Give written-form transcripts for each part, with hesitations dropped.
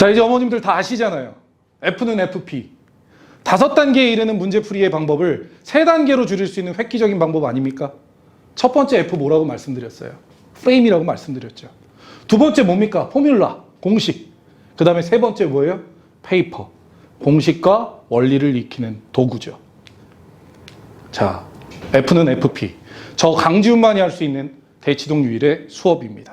자, 이제 어머님들 다 아시잖아요. F는 FP. 5단계에 이르는 문제풀이의 방법을 3단계로 줄일 수 있는 획기적인 방법 아닙니까? 첫 번째 F 뭐라고 말씀드렸어요? 프레임이라고 말씀드렸죠. 두 번째 뭡니까? 포뮬라, 공식. 그 다음에 세 번째 뭐예요? 페이퍼. 공식과 원리를 익히는 도구죠. 자, F는 FP. 저 강지훈만이 할 수 있는 대치동 유일의 수업입니다.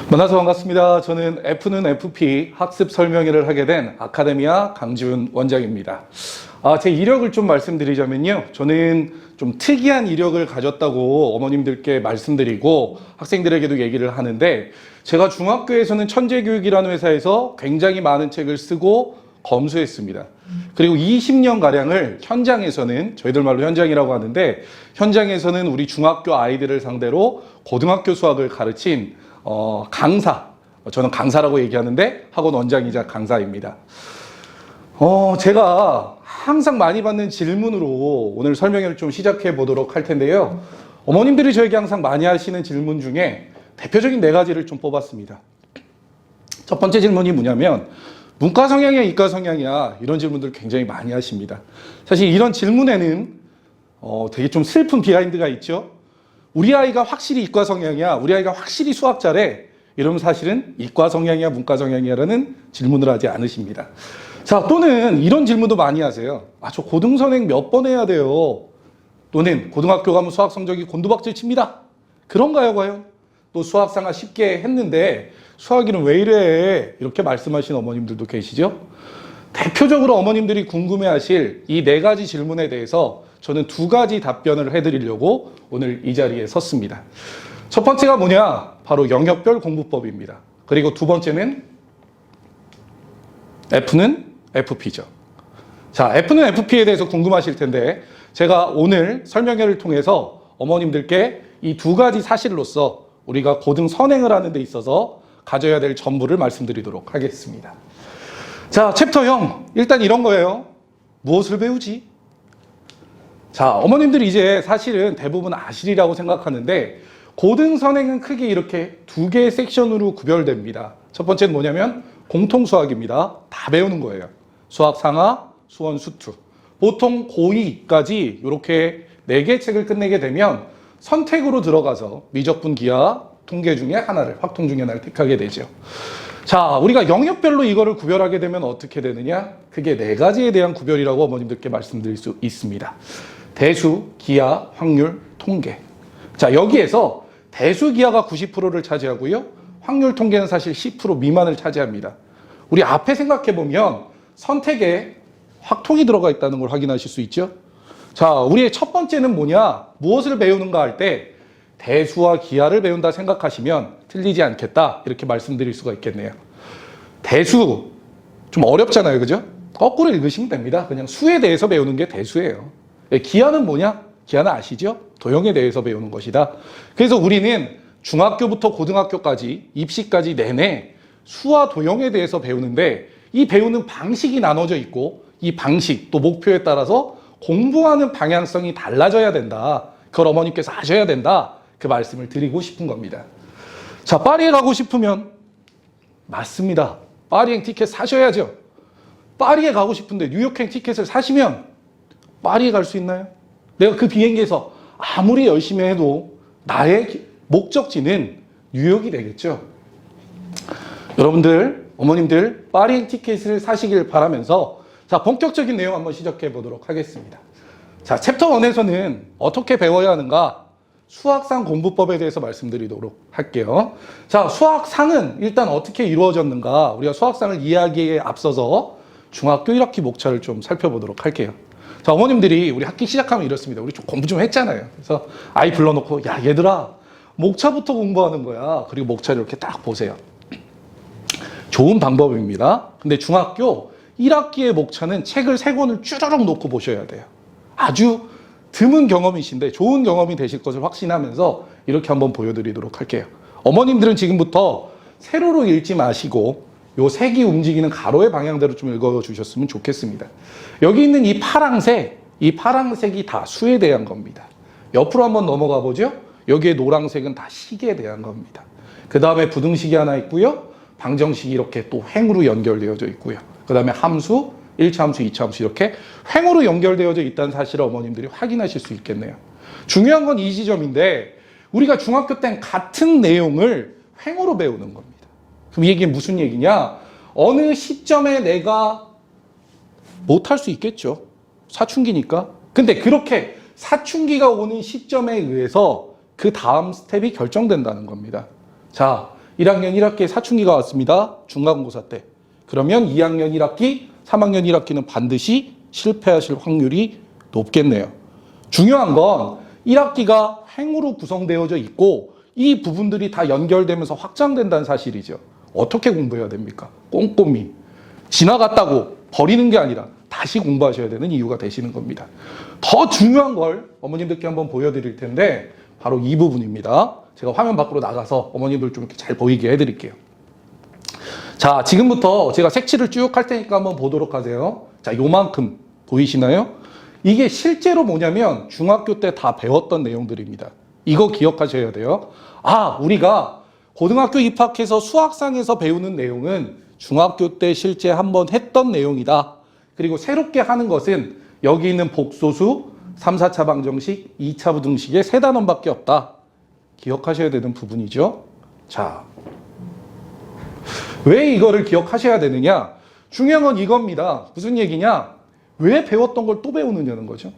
만나서 반갑습니다. 저는 F는 FP 학습 설명회를 하게 된 아카데미아 강지훈 원장입니다. 제 이력을 좀 말씀드리자면요. 저는 좀 특이한 이력을 가졌다고 어머님들께 말씀드리고 학생들에게도 얘기를 하는데, 제가 중학교에서는 천재교육이라는 회사에서 굉장히 많은 책을 쓰고 검수했습니다. 그리고 20년가량을 현장에서는, 저희들 말로 현장이라고 하는데, 현장에서는 우리 중학교 아이들을 상대로 고등학교 수학을 가르친 강사, 저는 강사라고 얘기하는데 학원 원장이자 강사입니다. 제가 항상 많이 받는 질문으로 오늘 설명회를 좀 시작해 보도록 할 텐데요. 어머님들이 저에게 항상 많이 하시는 질문 중에 대표적인 4가지를 좀 뽑았습니다. 첫 번째 질문이 뭐냐면, 문과 성향이야, 이과 성향이야? 이런 질문들 굉장히 많이 하십니다. 사실 이런 질문에는 되게 좀 슬픈 비하인드가 있죠. 우리 아이가 확실히 이과 성향이야, 우리 아이가 확실히 수학 잘해, 이러면 사실은 이과 성향이야, 문과 성향이야라는 질문을 하지 않으십니다. 자, 또는 이런 질문도 많이 하세요. 저 고등선행 몇 번 해야 돼요? 또는 고등학교 가면 수학 성적이 곤두박질 칩니다. 그런가요, 과연? 또 수학상하 쉽게 했는데 수학이는 왜 이래? 이렇게 말씀하시는 어머님들도 계시죠? 대표적으로 어머님들이 궁금해하실 이 4가지 질문에 대해서 저는 2가지 답변을 해드리려고 오늘 이 자리에 섰습니다. 첫 번째가 뭐냐? 바로 영역별 공부법입니다. 그리고 두 번째는 F는 FP죠. 자, F는 FP에 대해서 궁금하실 텐데, 제가 오늘 설명회를 통해서 어머님들께 이 2가지 사실로서 우리가 고등 선행을 하는 데 있어서 가져야 될 전부를 말씀드리도록 하겠습니다. 자, 챕터 0. 일단 이런 거예요. 무엇을 배우지? 자, 어머님들이 이제 사실은 대부분 아시리라고 생각하는데, 고등 선행은 크게 이렇게 2개의 섹션으로 구별됩니다. 첫 번째는 뭐냐면 공통수학입니다. 다 배우는 거예요. 수학 상하, 수원, 수투. 보통 고2까지 이렇게 4개의 책을 끝내게 되면 선택으로 들어가서 미적분, 기하, 통계 중에 하나를, 확통 중에 하나를 택하게 되죠. 자, 우리가 영역별로 이거를 구별하게 되면 어떻게 되느냐? 그게 4가지에 대한 구별이라고 어머님들께 말씀드릴 수 있습니다. 대수, 기하, 확률, 통계. 자, 여기에서 대수, 기하가 90%를 차지하고요. 확률, 통계는 사실 10% 미만을 차지합니다. 우리 앞에 생각해보면 선택에 확통이 들어가 있다는 걸 확인하실 수 있죠. 자, 우리의 첫 번째는 뭐냐? 무엇을 배우는가 할 때 대수와 기하를 배운다 생각하시면 틀리지 않겠다, 이렇게 말씀드릴 수가 있겠네요. 대수, 좀 어렵잖아요, 그죠? 거꾸로 읽으시면 됩니다. 그냥 수에 대해서 배우는 게 대수예요. 기하는 뭐냐? 기하는 아시죠? 도형에 대해서 배우는 것이다. 그래서 우리는 중학교부터 고등학교까지, 입시까지 내내 수와 도형에 대해서 배우는데, 이 배우는 방식이 나눠져 있고, 이 방식 또 목표에 따라서 공부하는 방향성이 달라져야 된다. 그걸 어머니께서 아셔야 된다. 그 말씀을 드리고 싶은 겁니다. 자, 파리에 가고 싶으면, 맞습니다. 파리행 티켓 사셔야죠. 파리에 가고 싶은데 뉴욕행 티켓을 사시면 파리에 갈 수 있나요? 내가 그 비행기에서 아무리 열심히 해도 나의 목적지는 뉴욕이 되겠죠. 여러분들, 어머님들, 파리행 티켓을 사시길 바라면서, 자, 본격적인 내용 한번 시작해 보도록 하겠습니다. 자, 챕터 1에서는 어떻게 배워야 하는가? 수학상 공부법에 대해서 말씀드리도록 할게요. 자, 수학상은 일단 어떻게 이루어졌는가? 우리가 수학상을 이해하기에 앞서서 중학교 1학기 목차를 좀 살펴보도록 할게요. 자, 어머님들이 우리 학기 시작하면 이렇습니다. 우리 좀 공부 좀 했잖아요. 그래서 아이 불러놓고, 야, 얘들아, 목차부터 공부하는 거야. 그리고 목차를 이렇게 딱 보세요. 좋은 방법입니다. 근데 중학교 1학기의 목차는 책을 3권을 쭈르륵 놓고 보셔야 돼요. 아주 드문 경험이신데 좋은 경험이 되실 것을 확신하면서 이렇게 한번 보여드리도록 할게요. 어머님들은 지금부터 세로로 읽지 마시고 요 색이 움직이는 가로의 방향대로 좀 읽어주셨으면 좋겠습니다. 여기 있는 이 파랑색이 다 수에 대한 겁니다. 옆으로 한번 넘어가 보죠. 여기에 노란색은 다 식에 대한 겁니다. 그 다음에 부등식이 하나 있고요. 방정식이 이렇게 또 횡으로 연결되어져 있고요. 그 다음에 함수, 1차 함수, 2차 함수 이렇게 횡으로 연결되어져 있다는 사실을 어머님들이 확인하실 수 있겠네요. 중요한 건 이 지점인데 우리가 중학교 땐 같은 내용을 횡으로 배우는 겁니다. 그럼 이 얘기는 무슨 얘기냐? 어느 시점에 내가 못할 수 있겠죠. 사춘기니까. 근데 그렇게 사춘기가 오는 시점에 의해서 그 다음 스텝이 결정된다는 겁니다. 자, 1학년 1학기에 사춘기가 왔습니다. 중간고사 때. 그러면 2학년 1학기, 3학년 1학기는 반드시 실패하실 확률이 높겠네요. 중요한 건 1학기가 횡으로 구성되어져 있고 이 부분들이 다 연결되면서 확장된다는 사실이죠. 어떻게 공부해야 됩니까? 꼼꼼히. 지나갔다고 버리는 게 아니라 다시 공부하셔야 되는 이유가 되시는 겁니다. 더 중요한 걸 어머님들께 한번 보여드릴 텐데 바로 이 부분입니다. 제가 화면 밖으로 나가서 어머님들 좀 이렇게 잘 보이게 해드릴게요. 자, 지금부터 제가 색칠을 쭉 할 테니까 한번 보도록 하세요. 자, 요만큼 보이시나요? 이게 실제로 뭐냐면 중학교 때 다 배웠던 내용들입니다. 이거 기억하셔야 돼요. 아, 우리가 고등학교 입학해서 수학상에서 배우는 내용은 중학교 때 실제 한번 했던 내용이다. 그리고 새롭게 하는 것은 여기 있는 복소수, 3, 4차 방정식, 2차 부등식의 세 단원밖에 없다. 기억하셔야 되는 부분이죠. 자, 왜 이거를 기억하셔야 되느냐? 중요한 건 이겁니다. 무슨 얘기냐? 왜 배웠던 걸 또 배우느냐는 거죠.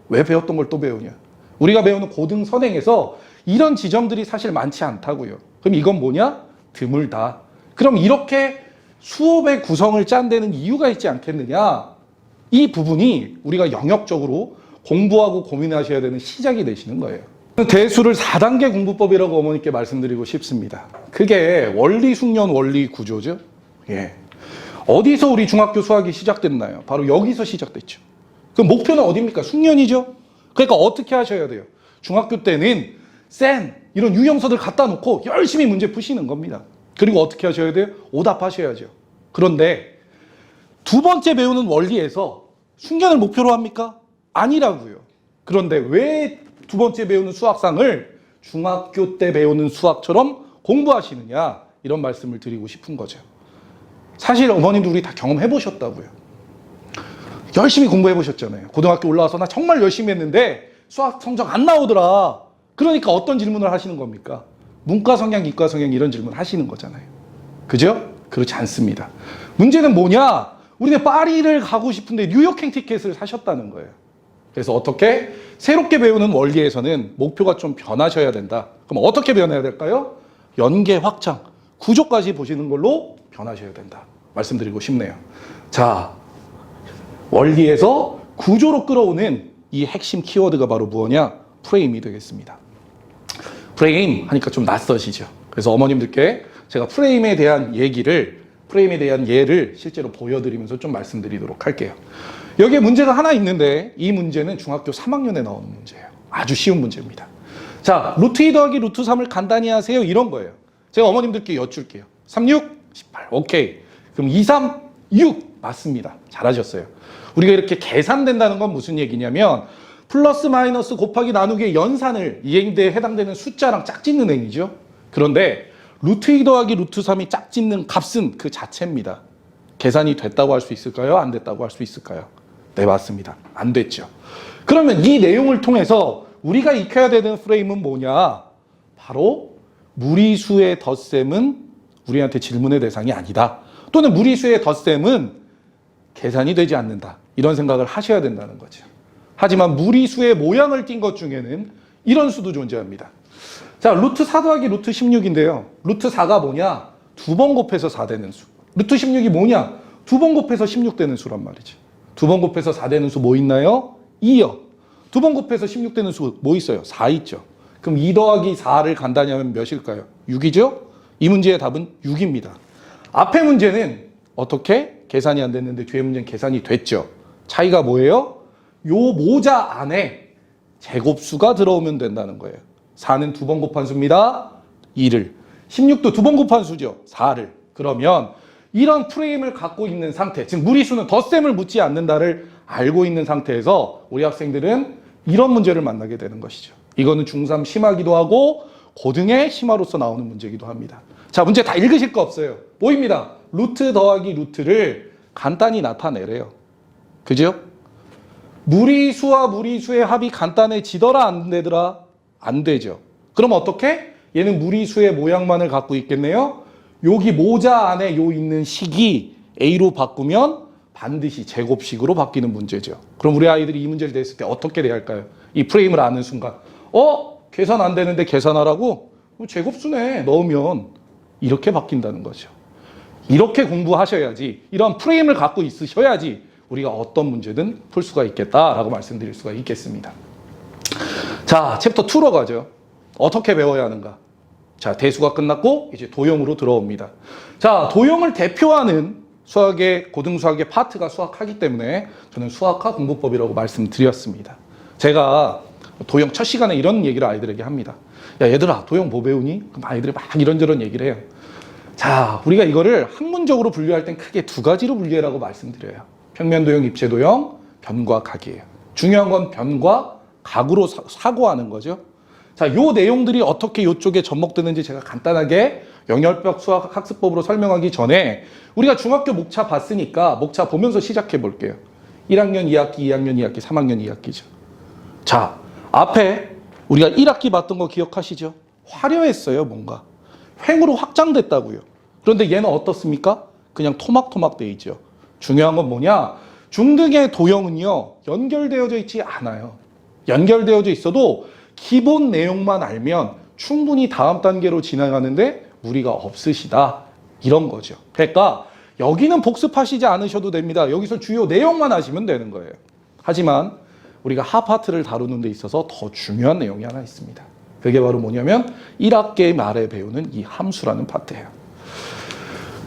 왜 배웠던 걸 또 배우냐? 우리가 배우는 고등 선행에서 이런 지점들이 사실 많지 않다고요. 그럼 이건 뭐냐? 드물다. 그럼 이렇게 수업의 구성을 짠 데는 이유가 있지 않겠느냐? 이 부분이 우리가 영역적으로 공부하고 고민하셔야 되는 시작이 되시는 거예요. 대수를 4단계 공부법이라고 어머니께 말씀드리고 싶습니다. 그게 원리 숙련 원리 구조죠. 예. 어디서 우리 중학교 수학이 시작됐나요? 바로 여기서 시작됐죠. 그럼 목표는 어디입니까? 숙련이죠. 그러니까 어떻게 하셔야 돼요? 중학교 때는 센 이런 유형서들 갖다 놓고 열심히 문제 푸시는 겁니다. 그리고 어떻게 하셔야 돼요? 오답하셔야죠. 그런데 두 번째 배우는 원리에서 숙련을 목표로 합니까? 아니라고요. 그런데 왜 두 번째 배우는 수학상을 중학교 때 배우는 수학처럼 공부하시느냐? 이런 말씀을 드리고 싶은 거죠. 사실 어머님도 우리 다 경험해 보셨다고요. 열심히 공부해 보셨잖아요. 고등학교 올라와서 나 정말 열심히 했는데 수학 성적 안 나오더라. 그러니까 어떤 질문을 하시는 겁니까? 문과 성향, 이과 성향 이런 질문 하시는 거잖아요. 그죠? 그렇지 않습니다. 문제는 뭐냐? 우리는 파리를 가고 싶은데 뉴욕행 티켓을 사셨다는 거예요. 그래서 어떻게? 새롭게 배우는 원리에서는 목표가 좀 변하셔야 된다. 그럼 어떻게 변해야 될까요? 연계 확장, 구조까지 보시는 걸로 변하셔야 된다. 말씀드리고 싶네요. 자, 원리에서 구조로 끌어오는 이 핵심 키워드가 바로 뭐냐? 프레임이 되겠습니다. 프레임 하니까 좀 낯서시죠? 그래서 어머님들께 제가 프레임에 대한 예를 실제로 보여드리면서 좀 말씀드리도록 할게요. 여기에 문제가 하나 있는데 이 문제는 중학교 3학년에 나오는 문제예요. 아주 쉬운 문제입니다. 자, 루트 2 더하기 루트 3을 간단히 하세요. 이런 거예요. 제가 어머님들께 여쭐게요. 3, 6, 18. 오케이. 그럼 2, 3, 6. 맞습니다. 잘하셨어요. 우리가 이렇게 계산된다는 건 무슨 얘기냐면 플러스 마이너스 곱하기 나누기의 연산을 이행대에 해당되는 숫자랑 짝짓는 행위죠. 그런데 루트 2 더하기 루트 3이 짝짓는 값은 그 자체입니다. 계산이 됐다고 할 수 있을까요? 안 됐다고 할 수 있을까요? 네, 맞습니다. 안 됐죠. 그러면 이 내용을 통해서 우리가 익혀야 되는 프레임은 뭐냐? 바로 무리수의 덧셈은 우리한테 질문의 대상이 아니다. 또는 무리수의 덧셈은 계산이 되지 않는다. 이런 생각을 하셔야 된다는 거죠. 하지만 무리수의 모양을 띈 것 중에는 이런 수도 존재합니다. 자, 루트 4 더하기 루트 16인데요. 루트 4가 뭐냐? 2번 곱해서 4 되는 수. 루트 16이 뭐냐? 2번 곱해서 16 되는 수란 말이죠. 2번 곱해서 4 되는 수 뭐 있나요? 2요. 2번 곱해서 16 되는 수 뭐 있어요? 4 있죠. 그럼 2 더하기 4를 간단히 하면 몇일까요? 6이죠? 이 문제의 답은 6입니다. 앞의 문제는 어떻게? 계산이 안 됐는데 뒤에 문제는 계산이 됐죠. 차이가 뭐예요? 요 모자 안에 제곱수가 들어오면 된다는 거예요. 4는 2번 곱한 수입니다. 2를. 16도 2번 곱한 수죠. 4를. 그러면 이런 프레임을 갖고 있는 상태, 즉 무리수는 덧셈을 묻지 않는다를 알고 있는 상태에서 우리 학생들은 이런 문제를 만나게 되는 것이죠. 이거는 중3 심화기도 하고 고등의 심화로서 나오는 문제이기도 합니다. 자, 문제 다 읽으실 거 없어요. 보입니다. 루트 더하기 루트를 간단히 나타내래요. 그죠? 무리수와 무리수의 합이 간단해지더라 안 되더라? 안 되죠. 그럼 어떻게? 얘는 무리수의 모양만을 갖고 있겠네요. 여기 모자 안에 요 있는 식이 A로 바꾸면 반드시 제곱식으로 바뀌는 문제죠. 그럼 우리 아이들이 이 문제를 냈을 때 어떻게 돼야 할까요? 이 프레임을 아는 순간 계산 안 되는데 계산하라고? 제곱수네 넣으면 이렇게 바뀐다는 거죠. 이렇게 공부하셔야지, 이런 프레임을 갖고 있으셔야지 우리가 어떤 문제든 풀 수가 있겠다라고 말씀드릴 수가 있겠습니다. 자, 챕터 2로 가죠. 어떻게 배워야 하는가? 자, 대수가 끝났고 이제 도형으로 들어옵니다. 자, 도형을 대표하는 수학의, 고등수학의 파트가 수학하기 때문에 저는 수학과 공부법이라고 말씀드렸습니다. 제가 도형 첫 시간에 이런 얘기를 아이들에게 합니다. 야, 얘들아, 도형 뭐 배우니? 그럼 아이들이 막 이런저런 얘기를 해요. 자, 우리가 이거를 학문적으로 분류할 땐 크게 두 가지로 분류해라고 말씀드려요. 평면도형, 입체도형, 변과 각이에요. 중요한 건 변과 각으로 사고하는 거죠. 자, 요 내용들이 어떻게 요쪽에 접목되는지 제가 간단하게 영열벽 수학 학습법으로 설명하기 전에 우리가 중학교 목차 봤으니까 목차 보면서 시작해 볼게요. 1학년 2학기, 2학년 2학기, 3학년 2학기죠. 자, 앞에 우리가 1학기 봤던 거 기억하시죠? 화려했어요, 뭔가. 횡으로 확장됐다고요. 그런데 얘는 어떻습니까? 그냥 토막토막 돼 있죠. 중요한 건 뭐냐? 중등의 도형은요, 연결되어져 있지 않아요. 연결되어져 있어도 기본 내용만 알면 충분히 다음 단계로 지나가는데 무리가 없으시다. 이런 거죠. 그러니까 여기는 복습하시지 않으셔도 됩니다. 여기서 주요 내용만 하시면 되는 거예요. 하지만 우리가 하파트를 다루는 데 있어서 더 중요한 내용이 하나 있습니다. 그게 바로 뭐냐면 1학기 말에 배우는 이 함수라는 파트예요.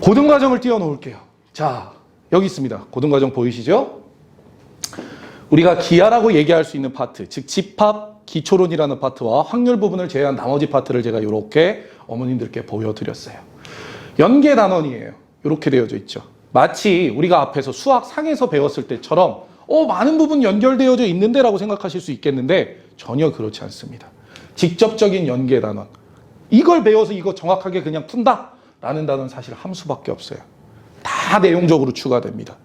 고등과정을 띄워놓을게요. 자, 여기 있습니다. 고등과정 보이시죠? 우리가 기하라고 얘기할 수 있는 파트, 즉 집합, 기초론이라는 파트와 확률 부분을 제외한 나머지 파트를 제가 이렇게 어머님들께 보여드렸어요. 연계 단원이에요. 이렇게 되어져 있죠. 마치 우리가 앞에서 수학상에서 배웠을 때처럼 많은 부분 연결되어져 있는데 라고 생각하실 수 있겠는데 전혀 그렇지 않습니다. 직접적인 연계 단원. 이걸 배워서 이거 정확하게 그냥 푼다? 라는 단어는 사실 함수밖에 없어요. 다 내용적으로 추가됩니다.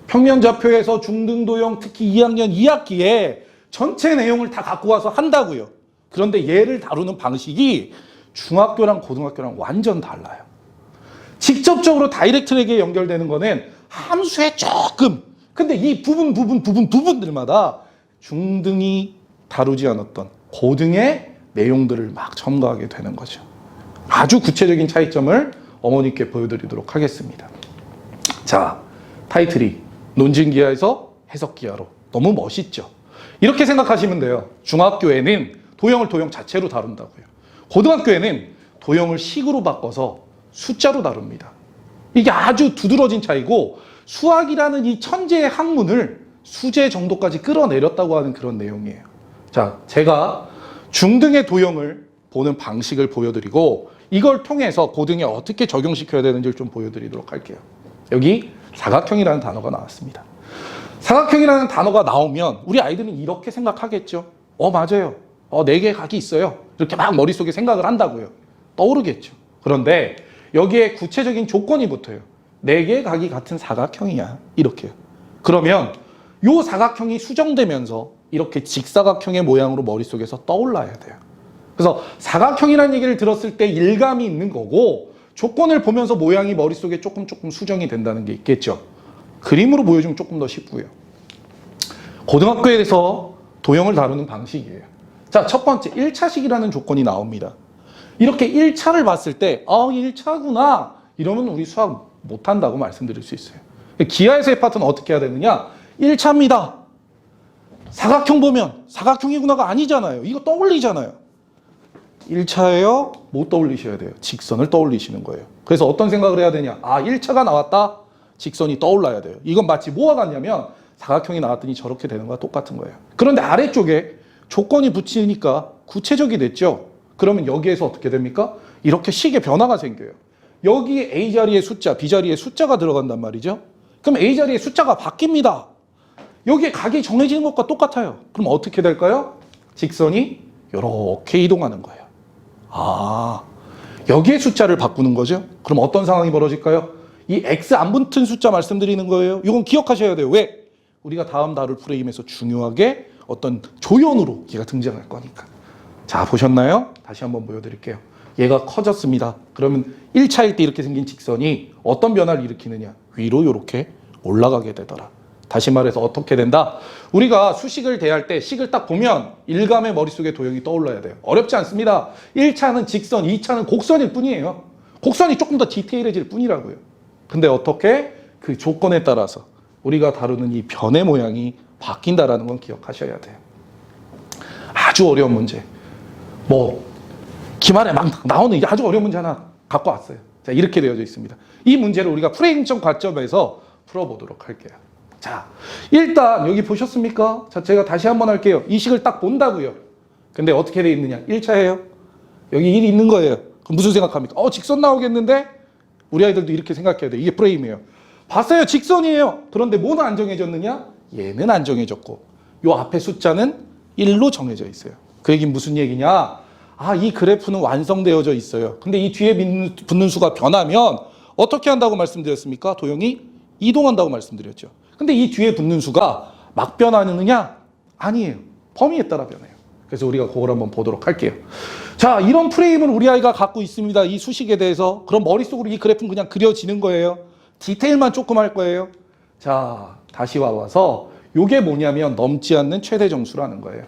평면좌표에서 중등도형, 특히 2학년 2학기에 전체 내용을 다 갖고 와서 한다고요. 그런데 얘를 다루는 방식이 중학교랑 고등학교랑 완전 달라요. 직접적으로 다이렉트하게 연결되는 거는 함수에 조금, 근데 이 부분들마다 중등이 다루지 않았던 고등의 내용들을 막 첨가하게 되는 거죠. 아주 구체적인 차이점을 어머니께 보여드리도록 하겠습니다. 자, 타이틀이 논증기하에서 해석기하로. 너무 멋있죠? 이렇게 생각하시면 돼요. 중학교에는 도형을 도형 자체로 다룬다고요. 고등학교에는 도형을 식으로 바꿔서 숫자로 다룹니다. 이게 아주 두드러진 차이고 수학이라는 이 천재의 학문을 수재 정도까지 끌어내렸다고 하는 그런 내용이에요. 자, 제가 중등의 도형을 보는 방식을 보여드리고 이걸 통해서 고등에 어떻게 적용시켜야 되는지를 좀 보여드리도록 할게요. 여기 사각형이라는 단어가 나왔습니다. 사각형이라는 단어가 나오면 우리 아이들은 이렇게 생각하겠죠. 맞아요. 4개의 각이 있어요. 이렇게 막 머릿속에 생각을 한다고요. 떠오르겠죠. 그런데 여기에 구체적인 조건이 붙어요. 4개의 각이 같은 사각형이야. 이렇게요. 그러면 이 사각형이 수정되면서 이렇게 직사각형의 모양으로 머릿속에서 떠올라야 돼요. 그래서 사각형이라는 얘기를 들었을 때 일감이 있는 거고 조건을 보면서 모양이 머릿속에 조금 수정이 된다는 게 있겠죠. 그림으로 보여주면 조금 더 쉽고요. 고등학교에서 도형을 다루는 방식이에요. 자, 첫 번째 1차식이라는 조건이 나옵니다. 이렇게 1차를 봤을 때 1차구나 이러면 우리 수학 못한다고 말씀드릴 수 있어요. 기하에서의 파트는 어떻게 해야 되느냐? 1차입니다. 사각형 보면 사각형이구나가 아니잖아요. 이거 떠올리잖아요. 1차예요? 못 떠올리셔야 돼요. 직선을 떠올리시는 거예요. 그래서 어떤 생각을 해야 되냐? 1차가 나왔다? 직선이 떠올라야 돼요. 이건 마치 뭐와 같냐면 사각형이 나왔더니 저렇게 되는 거와 똑같은 거예요. 그런데 아래쪽에 조건이 붙이니까 구체적이 됐죠? 그러면 여기에서 어떻게 됩니까? 이렇게 식의 변화가 생겨요. 여기에 A 자리에 숫자, B 자리에 숫자가 들어간단 말이죠. 그럼 A 자리에 숫자가 바뀝니다. 여기에 각이 정해지는 것과 똑같아요. 그럼 어떻게 될까요? 직선이 이렇게 이동하는 거예요. 아, 여기에 숫자를 바꾸는 거죠? 그럼 어떤 상황이 벌어질까요? 이 X 안 붙은 숫자 말씀드리는 거예요. 이건 기억하셔야 돼요. 왜? 우리가 다음 다룰 프레임에서 중요하게 어떤 조연으로 얘가 등장할 거니까. 자, 보셨나요? 다시 한번 보여드릴게요. 얘가 커졌습니다. 그러면 1차일 때 이렇게 생긴 직선이 어떤 변화를 일으키느냐? 위로 이렇게 올라가게 되더라. 다시 말해서 어떻게 된다? 우리가 수식을 대할 때 식을 딱 보면 일감의 머릿속에 도형이 떠올라야 돼요. 어렵지 않습니다. 1차는 직선, 2차는 곡선일 뿐이에요. 곡선이 조금 더 디테일해질 뿐이라고요. 근데 어떻게? 그 조건에 따라서 우리가 다루는 이 변의 모양이 바뀐다라는 건 기억하셔야 돼요. 아주 어려운 문제. 기말에 막 나오는 아주 어려운 문제 하나 갖고 왔어요. 자, 이렇게 되어져 있습니다. 이 문제를 우리가 프레임적 관점에서 풀어보도록 할게요. 자, 일단 여기 보셨습니까? 자, 제가 다시 한번 할게요. 이 식을 딱 본다고요. 근데 어떻게 돼 있느냐? 1차예요. 여기 1이 있는 거예요. 그럼 무슨 생각합니까? 직선 나오겠는데? 우리 아이들도 이렇게 생각해야 돼요. 이게 프레임이에요. 봤어요. 직선이에요. 그런데 뭐는 안 정해졌느냐? 얘는 안 정해졌고 요 앞에 숫자는 1로 정해져 있어요. 그 얘기는 무슨 얘기냐? 이 그래프는 완성되어져 있어요. 근데 이 뒤에 붙는 수가 변하면 어떻게 한다고 말씀드렸습니까? 도형이 이동한다고 말씀드렸죠. 근데 이 뒤에 붙는 수가 막 변하느냐? 아니에요. 범위에 따라 변해요. 그래서 우리가 그걸 한번 보도록 할게요. 자, 이런 프레임을 우리 아이가 갖고 있습니다. 이 수식에 대해서. 그럼 머릿속으로 이 그래프는 그냥 그려지는 거예요. 디테일만 조금 할 거예요. 자, 다시 와서 이게 뭐냐면 넘지 않는 최대 정수라는 거예요.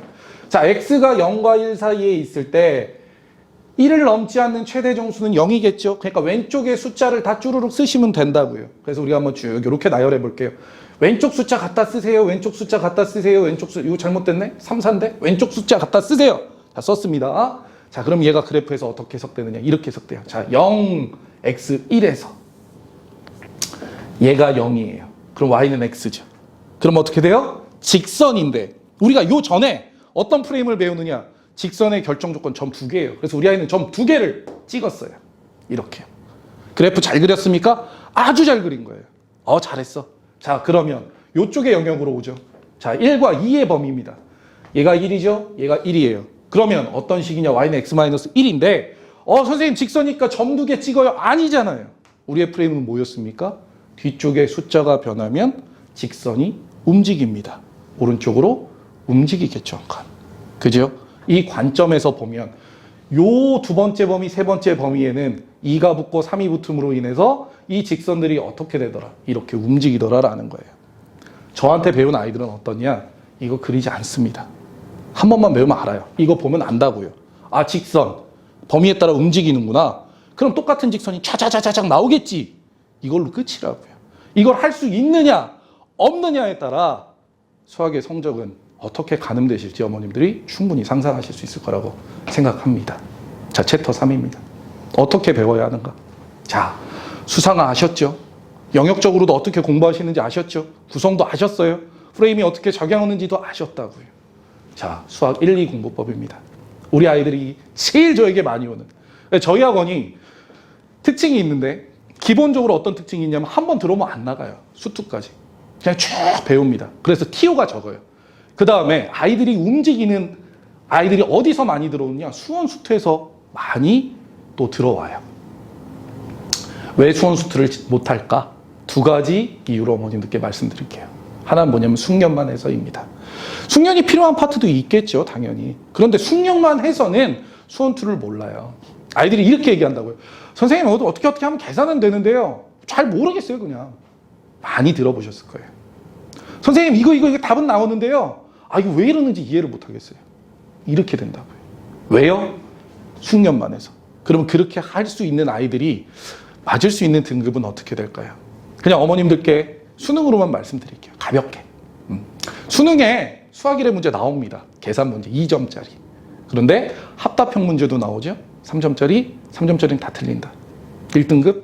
자, x가 0과 1 사이에 있을 때 1을 넘지 않는 최대 정수는 0이겠죠. 그러니까 왼쪽에 숫자를 다 쭈루룩 쓰시면 된다고요. 그래서 우리가 한번 쭉 이렇게 나열해 볼게요. 왼쪽 숫자 갖다 쓰세요. 왼쪽 숫자 갖다 쓰세요. 이거 잘못됐네? 3, 4인데? 왼쪽 숫자 갖다 쓰세요. 자, 썼습니다. 자, 그럼 얘가 그래프에서 어떻게 해석되느냐? 이렇게 해석돼요. 자, 0, x 1에서 얘가 0이에요. 그럼 y는 x죠. 그럼 어떻게 돼요? 직선인데 우리가 요 전에 어떤 프레임을 배우느냐? 직선의 결정 조건 점 2개예요. 그래서 우리 아이는 점 2개를 찍었어요. 이렇게. 그래프 잘 그렸습니까? 아주 잘 그린 거예요. 잘했어. 자, 그러면 요쪽의 영역으로 오죠. 자, 1과 2의 범위입니다. 얘가 1이죠? 얘가 1이에요. 그러면 어떤 식이냐? y는 x-1인데 선생님 직선이니까 점 2개 찍어요? 아니잖아요. 우리의 프레임은 뭐였습니까? 뒤쪽에 숫자가 변하면 직선이 움직입니다. 오른쪽으로 움직이겠죠. 그죠? 이 관점에서 보면 요 두 번째 범위, 세 번째 범위에는 2가 붙고 3이 붙음으로 인해서 이 직선들이 어떻게 되더라? 이렇게 움직이더라라는 거예요. 저한테 배운 아이들은 어떠냐? 이거 그리지 않습니다. 한 번만 배우면 알아요. 이거 보면 안다고요. 직선. 범위에 따라 움직이는구나. 그럼 똑같은 직선이 차차차차차 나오겠지. 이걸로 끝이라고요. 이걸 할 수 있느냐, 없느냐에 따라 수학의 성적은 어떻게 가늠되실지 어머님들이 충분히 상상하실 수 있을 거라고 생각합니다. 자, 챕터 3입니다. 어떻게 배워야 하는가? 자, 수상화 아셨죠? 영역적으로도 어떻게 공부하시는지 아셨죠? 구성도 아셨어요? 프레임이 어떻게 적용하는지도 아셨다고요. 자, 수학 1, 2 공부법입니다. 우리 아이들이 제일 저에게 많이 오는. 저희 학원이 특징이 있는데 기본적으로 어떤 특징이 있냐면 한 번 들어오면 안 나가요. 수투까지. 그냥 쭉 배웁니다. 그래서 TO가 적어요. 그 다음에 아이들이 움직이는 아이들이 어디서 많이 들어오느냐? 수원 수투에서 많이 또 들어와요. 왜 수원 수투를 못할까? 두 가지 이유로 어머님들께 말씀드릴게요. 하나는 뭐냐면 숙련만 해서입니다. 숙련이 필요한 파트도 있겠죠, 당연히. 그런데 숙련만 해서는 수원투를 몰라요. 아이들이 이렇게 얘기한다고요. 선생님, 어떻게 하면 계산은 되는데요. 잘 모르겠어요, 그냥. 많이 들어보셨을 거예요. 선생님, 이거 답은 나오는데요. 이거 왜 이러는지 이해를 못 하겠어요. 이렇게 된다고요. 왜요? 숙련만 해서. 그러면 그렇게 할 수 있는 아이들이 맞을 수 있는 등급은 어떻게 될까요? 그냥 어머님들께 수능으로만 말씀드릴게요. 가볍게. 수능에 수학 1의 문제 나옵니다. 계산 문제 2점짜리. 그런데 합답형 문제도 나오죠. 3점짜리, 3점짜리는 다 틀린다. 1등급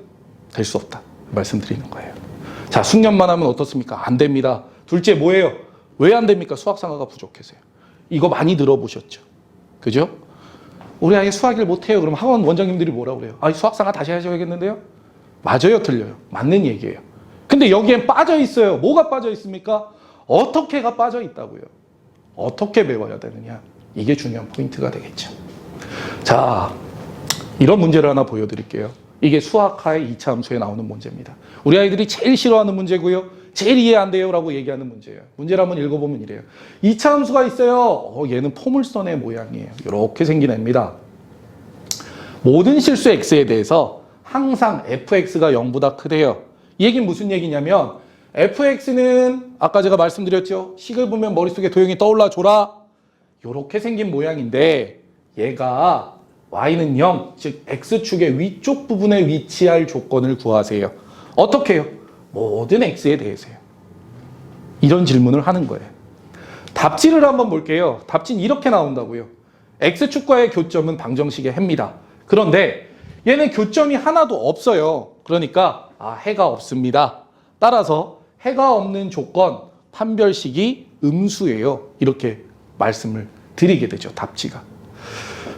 될 수 없다. 말씀드리는 거예요. 자, 숙련만 하면 어떻습니까? 안 됩니다. 둘째 뭐예요? 왜 안 됩니까? 수학상화가 부족해서요. 이거 많이 들어보셨죠? 그죠? 우리 아이 수학 1 못해요. 그럼 학원 원장님들이 뭐라고 그래요? 수학상화 다시 하셔야겠는데요? 맞아요, 틀려요? 맞는 얘기예요. 근데 여기엔 빠져 있어요. 뭐가 빠져 있습니까? 어떻게가 빠져 있다고요. 어떻게 배워야 되느냐? 이게 중요한 포인트가 되겠죠. 자, 이런 문제를 하나 보여드릴게요. 이게 수학하의 2차 함수에 나오는 문제입니다. 우리 아이들이 제일 싫어하는 문제고요. 제일 이해 안 돼요 라고 얘기하는 문제예요. 문제를 한번 읽어보면 이래요. 2차 함수가 있어요. 얘는 포물선의 모양이에요. 이렇게 생긴 애입니다. 모든 실수 x에 대해서 항상 fx가 0보다 크대요. 이 얘기는 무슨 얘기냐면 fx는 아까 제가 말씀드렸죠. 식을 보면 머릿속에 도형이 떠올라 줘라. 이렇게 생긴 모양인데 얘가 y는 0, 즉 x축의 위쪽 부분에 위치할 조건을 구하세요. 어떻게 해요? 모든 x에 대해서요. 이런 질문을 하는 거예요. 답지를 한번 볼게요. 답지는 이렇게 나온다고요. x축과의 교점은 방정식의 해입니다. 그런데 얘는 교점이 하나도 없어요. 그러니까 해가 없습니다. 따라서 해가 없는 조건 판별식이 음수예요. 이렇게 말씀을 드리게 되죠. 답지가.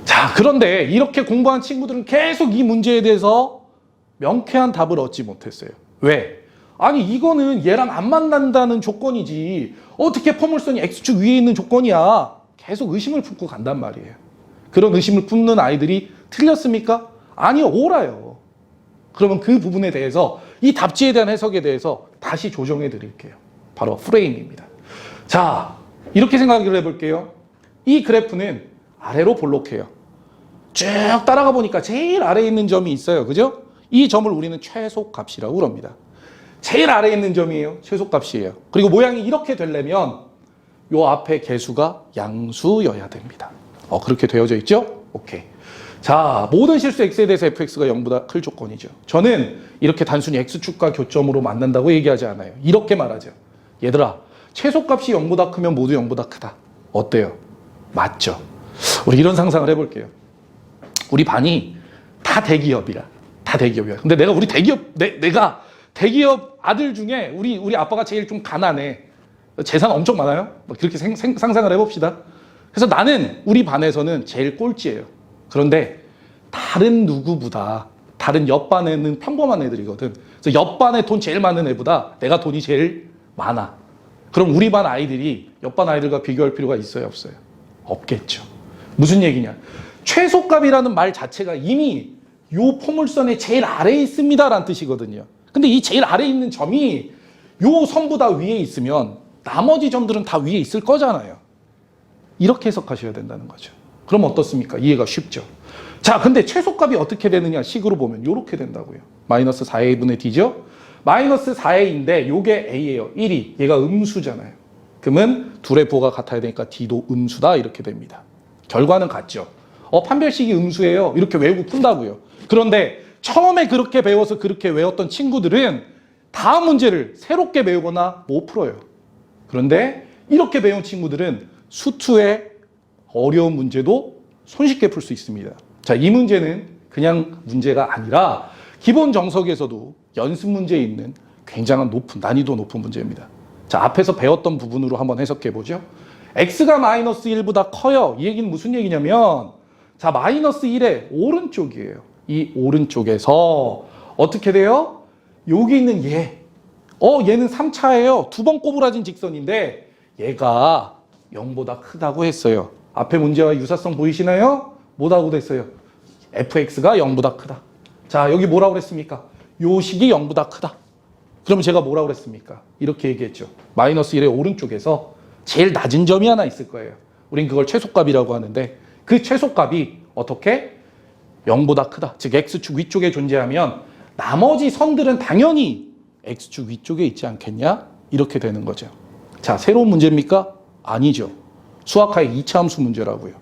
자, 그런데 이렇게 공부한 친구들은 계속 이 문제에 대해서 명쾌한 답을 얻지 못했어요. 왜? 아니 이거는 얘랑 안 만난다는 조건이지 어떻게 포물선이 x축 위에 있는 조건이야. 계속 의심을 품고 간단 말이에요. 그런 의심을 품는 아이들이 틀렸습니까? 아니요, 옳아요. 그러면 그 부분에 대해서 이 답지에 대한 해석에 대해서 다시 조정해 드릴게요. 바로 프레임입니다. 자, 이렇게 생각을 해볼게요. 이 그래프는 아래로 볼록해요. 쭉 따라가 보니까 제일 아래에 있는 점이 있어요. 그죠? 이 점을 우리는 최소값이라고 그럽니다. 제일 아래에 있는 점이에요. 최소값이에요. 그리고 모양이 이렇게 되려면 요 앞에 개수가 양수여야 됩니다. 그렇게 되어져 있죠? 오케이. 자, 모든 실수 x에 대해서 fx가 0보다 클 조건이죠. 저는 이렇게 단순히 x축과 교점으로 만난다고 얘기하지 않아요. 이렇게 말하죠. 얘들아, 최소값이 0보다 크면 모두 0보다 크다. 어때요? 맞죠? 우리 이런 상상을 해볼게요. 우리 반이 다 대기업이야. 다 대기업이야. 근데 내가 우리 대기업, 내가 대기업 아들 중에 우리 아빠가 제일 좀 가난해. 재산 엄청 많아요. 그렇게 상상을 해봅시다. 그래서 나는 우리 반에서는 제일 꼴찌예요. 그런데 다른 누구보다 다른 옆반에는 평범한 애들이거든. 그래서 옆반에 돈 제일 많은 애보다 내가 돈이 제일 많아. 그럼 우리 반 아이들이 옆반 아이들과 비교할 필요가 있어요, 없어요? 없겠죠. 무슨 얘기냐? 최소값이라는 말 자체가 이미 요 포물선의 제일 아래에 있습니다라는 뜻이거든요. 근데 이 제일 아래에 있는 점이 요 선보다 위에 있으면 나머지 점들은 다 위에 있을 거잖아요. 이렇게 해석하셔야 된다는 거죠. 그럼 어떻습니까? 이해가 쉽죠. 자, 근데 최소값이 어떻게 되느냐 식으로 보면 이렇게 된다고요. 마이너스 4의 1분의 d죠. 마이너스 4의 2인데 요게 a예요. 1이. 얘가 음수잖아요. 그러면 둘의 부호가 같아야 되니까 d도 음수다 이렇게 됩니다. 결과는 같죠. 판별식이 음수예요. 이렇게 외우고 푼다고요. 그런데 처음에 그렇게 배워서 그렇게 외웠던 친구들은 다음 문제를 새롭게 배우거나 못 풀어요. 그런데 이렇게 배운 친구들은 수투의 어려운 문제도 손쉽게 풀 수 있습니다. 자, 이 문제는 그냥 문제가 아니라 기본 정석에서도 연습 문제에 있는 굉장한 난이도 높은 문제입니다. 자, 앞에서 배웠던 부분으로 한번 해석해 보죠. x가 마이너스 1보다 커요. 이 얘기는 무슨 얘기냐면 자, 마이너스 1의 오른쪽이에요. 이 오른쪽에서 어떻게 돼요? 여기 있는 얘는 3차예요. 두 번 꼬부라진 직선인데 얘가 0보다 크다고 했어요. 앞에 문제와 유사성 보이시나요? 뭐라고 됐어요? fx가 0보다 크다. 자, 여기 뭐라고 그랬습니까? 요 식이 0보다 크다. 그러면 제가 뭐라고 그랬습니까? 이렇게 얘기했죠. 마이너스 1의 오른쪽에서 제일 낮은 점이 하나 있을 거예요. 우린 그걸 최소값이라고 하는데 그 최소값이 어떻게? 0보다 크다. 즉 x축 위쪽에 존재하면 나머지 선들은 당연히 x축 위쪽에 있지 않겠냐? 이렇게 되는 거죠. 자, 새로운 문제입니까? 아니죠. 수학하의 2차 함수 문제라고요.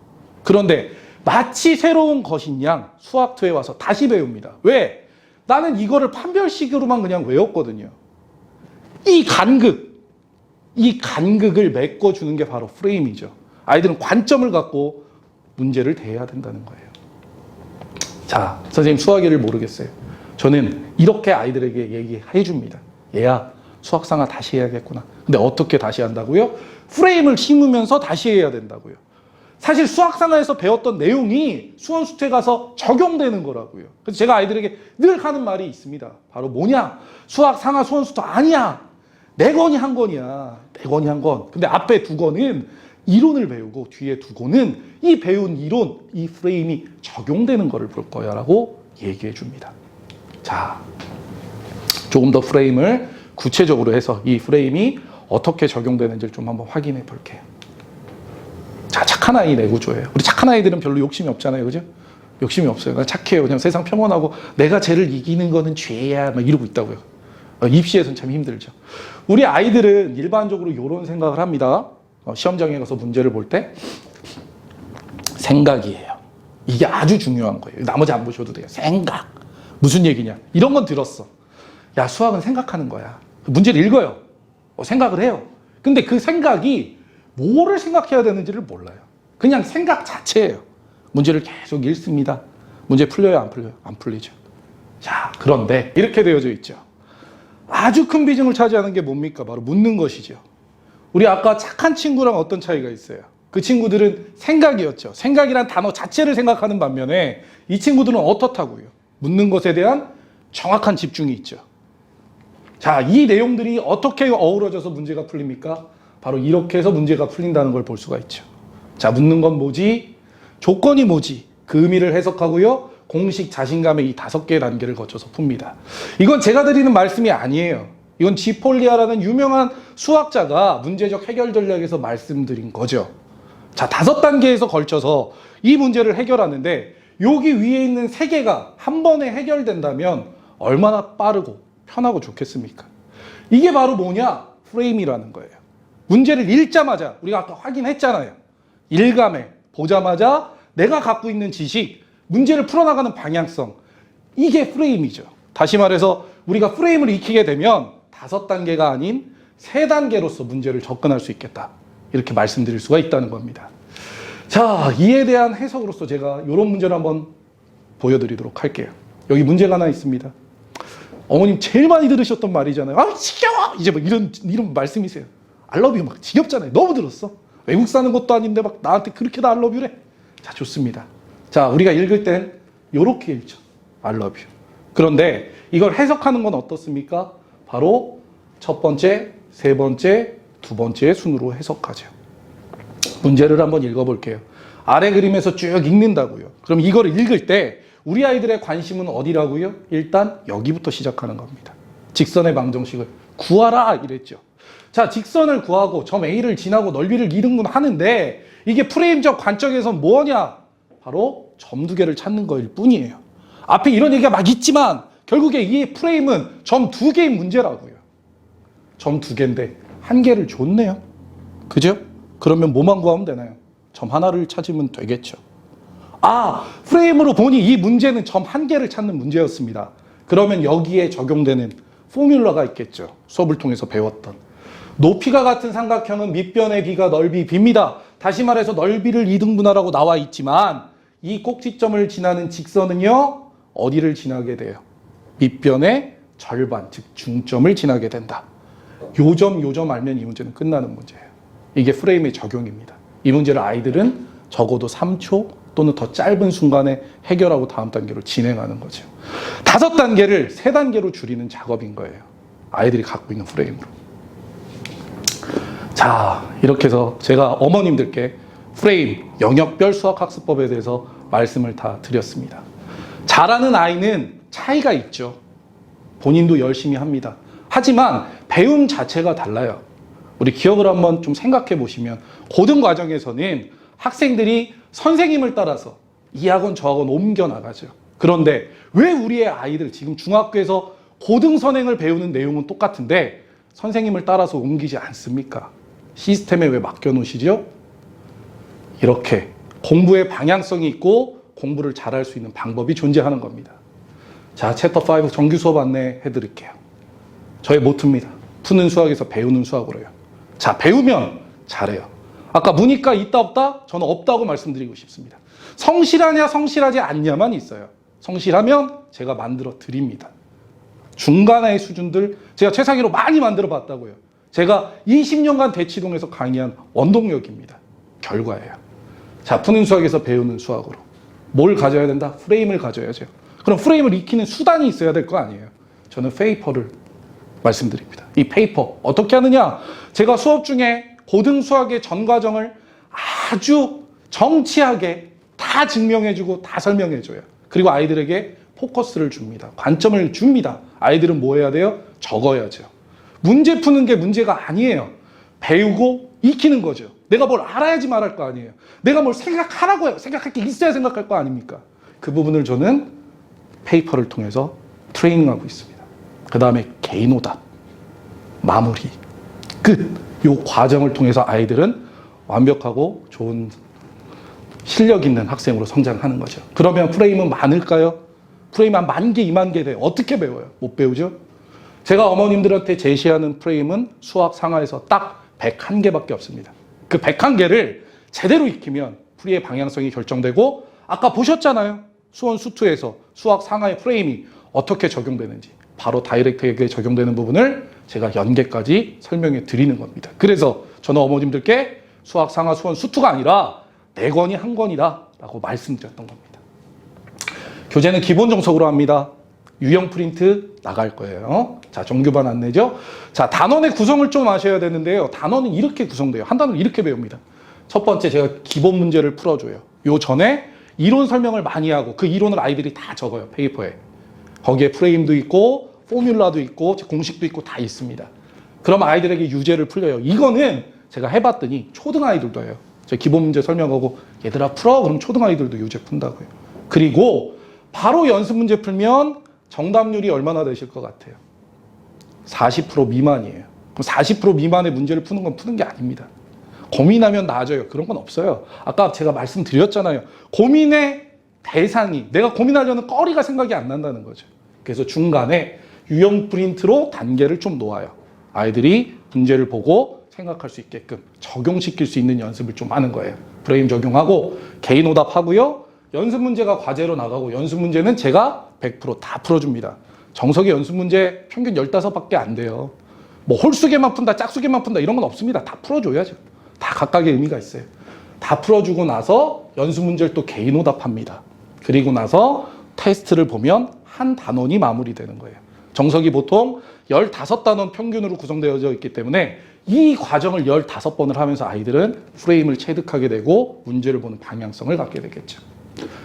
그런데 마치 새로운 것인 양 수학투에 와서 다시 배웁니다. 왜? 나는 이거를 판별식으로만 그냥 외웠거든요. 이 간극을 메꿔주는 게 바로 프레임이죠. 아이들은 관점을 갖고 문제를 대해야 된다는 거예요. 자, 선생님 수학이를 모르겠어요. 저는 이렇게 아이들에게 얘기해 줍니다. 얘야, 수학상하 다시 해야겠구나. 근데 어떻게 다시 한다고요? 프레임을 심으면서 다시 해야 된다고요. 사실 수학상하에서 배웠던 내용이 수원수투에 가서 적용되는 거라고요. 그래서 제가 아이들에게 늘 하는 말이 있습니다. 바로 뭐냐? 수학상하 수원수투 아니야. 네 권이 한 권이야. 네 권이 한 권. 근데 앞에 두 권은 이론을 배우고 뒤에 두고는 이 배운 이론, 이 프레임이 적용되는 거를 볼 거야 라고 얘기해 줍니다. 자, 조금 더 프레임을 구체적으로 해서 이 프레임이 어떻게 적용되는지를 좀 한번 확인해 볼게요. 자, 착한 아이 내구조예요. 우리 착한 아이들은 별로 욕심이 없잖아요. 그죠? 욕심이 없어요. 그냥 착해요. 그냥 세상 평온하고 내가 쟤를 이기는 거는 죄야. 막 이러고 있다고요. 입시에서는 참 힘들죠. 우리 아이들은 일반적으로 이런 생각을 합니다. 시험장에 가서 문제를 볼 때 생각이에요. 이게 아주 중요한 거예요. 나머지 안 보셔도 돼요. 생각. 무슨 얘기냐? 이런 건 들었어. 야, 수학은 생각하는 거야. 문제를 읽어요. 생각을 해요. 근데 그 생각이 뭐를 생각해야 되는지를 몰라요. 그냥 생각 자체예요. 문제를 계속 읽습니다. 문제 풀려요? 안 풀려요? 안 풀리죠. 자, 그런데 이렇게 되어져 있죠. 아주 큰 비중을 차지하는 게 뭡니까? 바로 묻는 것이죠. 우리 아까 착한 친구랑 어떤 차이가 있어요? 그 친구들은 생각이었죠. 생각이란 단어 자체를 생각하는 반면에 이 친구들은 어떻다고요? 묻는 것에 대한 정확한 집중이 있죠. 자, 이 내용들이 어떻게 어우러져서 문제가 풀립니까? 바로 이렇게 해서 문제가 풀린다는 걸 볼 수가 있죠. 자, 묻는 건 뭐지? 조건이 뭐지? 그 의미를 해석하고요. 공식 자신감의 이 5개의 단계를 거쳐서 풉니다. 이건 제가 드리는 말씀이 아니에요. 이건 지폴리아라는 유명한 수학자가 문제적 해결 전략에서 말씀드린 거죠. 자, 5단계에서 걸쳐서 이 문제를 해결하는데 여기 위에 있는 3개가 한 번에 해결된다면 얼마나 빠르고 편하고 좋겠습니까? 이게 바로 뭐냐? 프레임이라는 거예요. 문제를 읽자마자 우리가 아까 확인했잖아요. 일감에 보자마자 내가 갖고 있는 지식, 문제를 풀어나가는 방향성, 이게 프레임이죠. 다시 말해서 우리가 프레임을 익히게 되면 5단계가 아닌 3단계로서 문제를 접근할 수 있겠다. 이렇게 말씀드릴 수가 있다는 겁니다. 자, 이에 대한 해석으로서 제가 이런 문제를 한번 보여드리도록 할게요. 여기 문제가 하나 있습니다. 어머님 제일 많이 들으셨던 말이잖아요. 아, 지겨워! 이제 막 이런 말씀이세요. I love you 막 지겹잖아요. 너무 들었어. 외국 사는 것도 아닌데 막 나한테 그렇게 다 I love you래. 자, 좋습니다. 자, 우리가 읽을 땐 요렇게 읽죠. I love you. 그런데 이걸 해석하는 건 어떻습니까? 바로 첫 번째, 세 번째, 두 번째의 순으로 해석하죠. 문제를 한번 읽어볼게요. 아래 그림에서 쭉 읽는다고요. 그럼 이걸 읽을 때 우리 아이들의 관심은 어디라고요? 일단 여기부터 시작하는 겁니다. 직선의 방정식을 구하라 이랬죠. 자, 직선을 구하고 점 A를 지나고 넓이를 이등분하는데 이게 프레임적 관점에서 뭐냐? 바로 점 2개를 찾는 거일 뿐이에요. 앞에 이런 얘기가 막 있지만 결국에 이 프레임은 점 2개인 문제라고요. 점 2개인데 1개를 줬네요. 그죠? 그러면 뭐만 구하면 되나요? 점 하나를 찾으면 되겠죠. 아, 프레임으로 보니 이 문제는 점 1개를 찾는 문제였습니다. 그러면 여기에 적용되는 포뮬러가 있겠죠. 수업을 통해서 배웠던. 높이가 같은 삼각형은 밑변의 비가 넓이 b입니다. 다시 말해서 넓이를 2등분하라고 나와 있지만 이 꼭지점을 지나는 직선은요, 어디를 지나게 돼요? 밑변의 절반, 즉 중점을 지나게 된다. 요점 알면 이 문제는 끝나는 문제예요. 이게 프레임의 적용입니다. 이 문제를 아이들은 적어도 3초 또는 더 짧은 순간에 해결하고 다음 단계로 진행하는 거죠. 5단계를 3단계로 줄이는 작업인 거예요. 아이들이 갖고 있는 프레임으로. 자, 이렇게 해서 제가 어머님들께 프레임, 영역별 수학학습법에 대해서 말씀을 다 드렸습니다. 잘하는 아이는 차이가 있죠. 본인도 열심히 합니다. 하지만 배움 자체가 달라요. 우리 기억을 한번 좀 생각해 보시면 고등 과정에서는 학생들이 선생님을 따라서 이 학원 저 학원 옮겨 나가죠. 그런데 왜 우리의 아이들 지금 중학교에서 고등 선행을 배우는 내용은 똑같은데 선생님을 따라서 옮기지 않습니까? 시스템에 왜 맡겨놓으시죠? 이렇게 공부의 방향성이 있고 공부를 잘할 수 있는 방법이 존재하는 겁니다. 자, 챕터 5 정규 수업 안내해 드릴게요. 저의 모토입니다. 푸는 수학에서 배우는 수학으로요. 자, 배우면 잘해요. 아까 문이과 있다 없다? 저는 없다고 말씀드리고 싶습니다. 성실하냐 성실하지 않냐만 있어요. 성실하면 제가 만들어 드립니다. 중간의 수준들 제가 최상위로 많이 만들어 봤다고요. 제가 20년간 대치동에서 강의한 원동력입니다. 결과예요. 자, 푸는 수학에서 배우는 수학으로. 뭘 가져야 된다? 프레임을 가져야죠. 그럼 프레임을 익히는 수단이 있어야 될 거 아니에요. 저는 페이퍼를 말씀드립니다. 이 페이퍼 어떻게 하느냐? 제가 수업 중에 고등 수학의 전 과정을 아주 정치하게 다 증명해주고 다 설명해줘요. 그리고 아이들에게 포커스를 줍니다. 관점을 줍니다. 아이들은 뭐 해야 돼요? 적어야죠. 문제 푸는 게 문제가 아니에요. 배우고 익히는 거죠. 내가 뭘 알아야지 말할 거 아니에요. 내가 뭘 생각하라고 해요. 생각할 게 있어야 생각할 거 아닙니까? 그 부분을 저는 페이퍼를 통해서 트레이닝하고 있습니다. 그 다음에 개인오답, 마무리, 끝. 이 과정을 통해서 아이들은 완벽하고 좋은 실력 있는 학생으로 성장하는 거죠. 그러면 프레임은 많을까요? 프레임 한 10,000개, 20,000개 돼요. 어떻게 배워요? 못 배우죠? 제가 어머님들한테 제시하는 프레임은 수학 상하에서 딱 101개밖에 없습니다. 그 101개를 제대로 익히면 풀이의 방향성이 결정되고, 아까 보셨잖아요. 수원 수투에서 수학 상하의 프레임이 어떻게 적용되는지, 바로 다이렉트에게 적용되는 부분을 제가 연계까지 설명해 드리는 겁니다. 그래서 저는 어머님들께 수학 상하 수원 수투가 아니라 4권이 한 권이다 라고 말씀드렸던 겁니다. 교재는 기본 정석으로 합니다. 유형 프린트 나갈 거예요. 자, 정규반 안내죠. 자, 단원의 구성을 좀 아셔야 되는데요. 단원은 이렇게 구성돼요. 한 단원을 이렇게 배웁니다. 첫 번째, 제가 기본 문제를 풀어줘요. 요 전에 이론 설명을 많이 하고, 그 이론을 아이들이 다 적어요, 페이퍼에. 거기에 프레임도 있고 포뮬라도 있고 공식도 있고 다 있습니다. 그럼 아이들에게 유제를 풀려요. 이거는 제가 해봤더니 초등 아이들도 해요. 제가 기본 문제 설명하고 얘들아 풀어, 그럼 초등 아이들도 유제 푼다고요. 그리고 바로 연습 문제 풀면 정답률이 얼마나 되실 것 같아요? 40% 미만이에요. 그럼 40% 미만의 문제를 푸는 건 푸는 게 아닙니다. 고민하면 나아져요. 그런 건 없어요. 아까 제가 말씀드렸잖아요. 고민의 대상이, 내가 고민하려는 거리가 생각이 안 난다는 거죠. 그래서 중간에 유형 프린트로 단계를 좀 놓아요. 아이들이 문제를 보고 생각할 수 있게끔 적용시킬 수 있는 연습을 좀 하는 거예요. 프레임 적용하고 개인 오답하고요. 연습 문제가 과제로 나가고, 연습 문제는 제가 100% 다 풀어줍니다. 정석의 연습 문제 평균 15밖에 안 돼요. 뭐 홀수계만 푼다, 짝수계만 푼다 이런 건 없습니다. 다 풀어줘야죠. 다 각각의 의미가 있어요. 다 풀어주고 나서 연습 문제를 또 개인 오답합니다. 그리고 나서 테스트를 보면 한 단원이 마무리되는 거예요. 정석이 보통 15단원 평균으로 구성되어져 있기 때문에 이 과정을 15번을 하면서 아이들은 프레임을 체득하게 되고 문제를 보는 방향성을 갖게 되겠죠.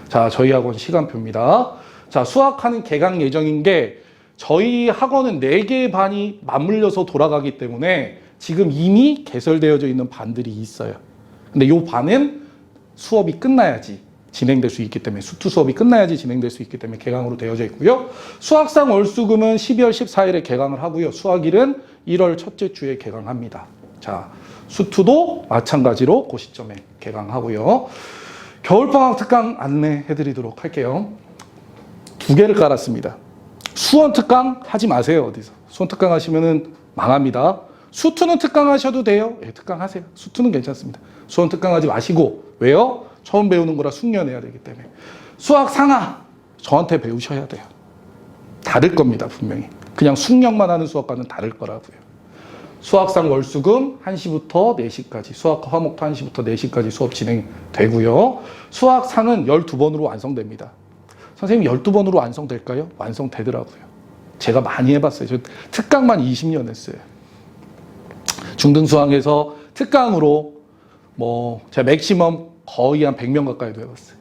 자, 저희 학원 시간표입니다. 자, 수학하는 개강 예정인 게, 저희 학원은 4개의 반이 맞물려서 돌아가기 때문에 지금 이미 개설되어져 있는 반들이 있어요. 근데 이 반은 수업이 끝나야지 진행될 수 있기 때문에, 수투 수업이 끝나야지 진행될 수 있기 때문에 개강으로 되어져 있고요. 수학상 월수금은 12월 14일에 개강을 하고요. 수학일은 1월 첫째 주에 개강합니다. 자, 수투도 마찬가지로 그 시점에 개강하고요. 겨울방학 특강 안내해드리도록 할게요. 2개를 깔았습니다. 수원 특강 하지 마세요, 어디서. 수원 특강 하시면은 망합니다. 수투는 특강 하셔도 돼요. 예, 특강 하세요. 수투는 괜찮습니다. 수원 특강 하지 마시고. 왜요? 처음 배우는 거라 숙련해야 되기 때문에. 수학 상하, 저한테 배우셔야 돼요. 다를 겁니다, 분명히. 그냥 숙련만 하는 수학과는 다를 거라고요. 수학상 월수금 1시부터 4시까지, 수학 화목도 1시부터 4시까지 수업 진행되고요. 수학상은 12번으로 완성됩니다. 선생님 12번으로 완성될까요? 완성되더라고요. 제가 많이 해봤어요. 저 특강만 20년 했어요. 중등수학에서 특강으로 제가 맥시멈 거의 한 100명 가까이도 해봤어요.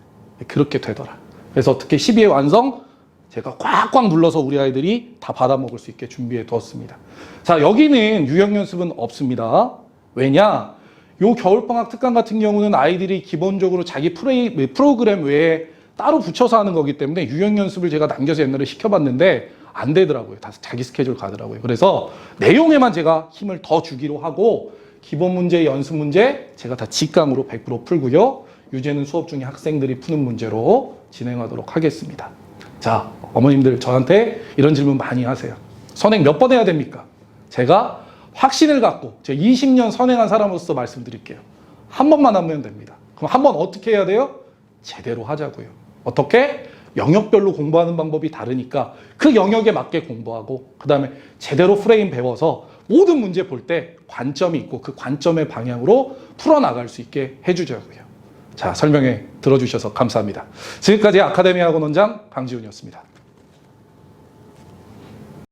그렇게 되더라. 그래서 어떻게 12회 완성 제가 꽉꽉 눌러서 우리 아이들이 다 받아먹을 수 있게 준비해 두었습니다. 자, 여기는 유형 연습은 없습니다. 왜냐? 요 겨울방학 특강 같은 경우는 아이들이 기본적으로 자기 프로그램 외에 따로 붙여서 하는 거기 때문에 유형 연습을 제가 남겨서 옛날에 시켜봤는데 안 되더라고요. 다 자기 스케줄 가더라고요. 그래서 내용에만 제가 힘을 더 주기로 하고, 기본 문제, 연습 문제 제가 다 직강으로 100% 풀고요. 유제는 수업 중에 학생들이 푸는 문제로 진행하도록 하겠습니다. 자, 어머님들 저한테 이런 질문 많이 하세요. 선행 몇 번 해야 됩니까? 제가 확신을 갖고 제가 20년 선행한 사람으로서 말씀드릴게요. 한 번만 하면 됩니다. 그럼 한 번 어떻게 해야 돼요? 제대로 하자고요. 어떻게? 영역별로 공부하는 방법이 다르니까 그 영역에 맞게 공부하고, 그 다음에 제대로 프레임 배워서 모든 문제 볼 때 관점이 있고 그 관점의 방향으로 풀어나갈 수 있게 해주자고요. 자, 설명해 들어주셔서 감사합니다. 지금까지 아카데미 학원 원장 강지훈이었습니다.